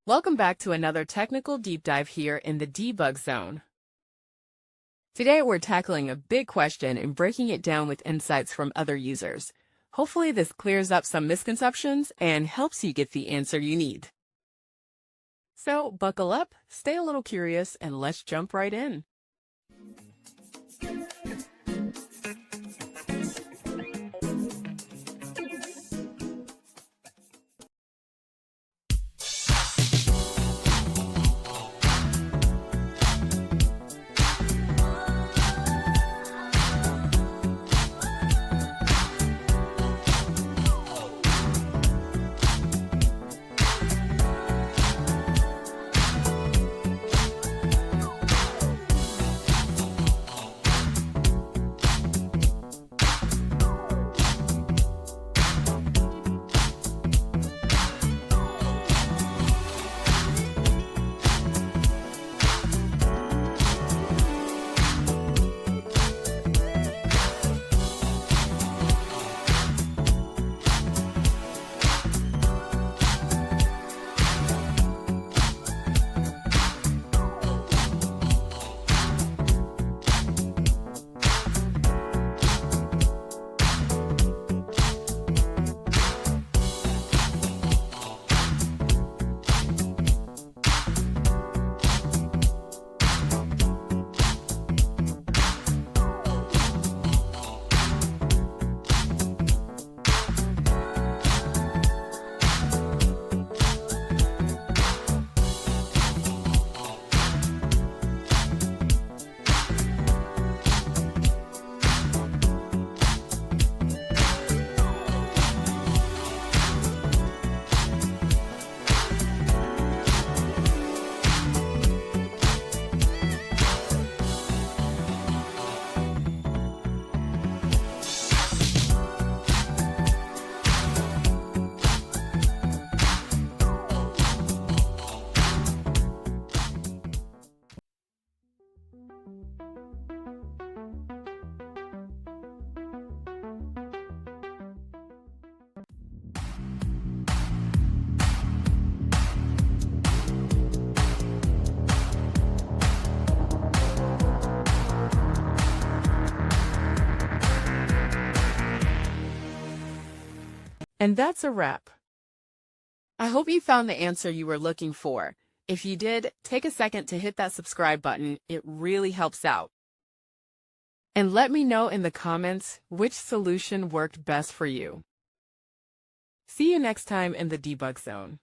Welcome back to another technical deep dive here in the debug zone. Today we're tackling a big question and breaking it down with insights from other users. Hopefully this clears up some misconceptions and helps you get the answer you need. So buckle up, stay a little curious, and let's jump right in. And that's a wrap. I hope you found the answer you were looking for. If you did, take a second to hit that subscribe button. It really helps out. And let me know in the comments which solution worked best for you. See you next time in the debug zone.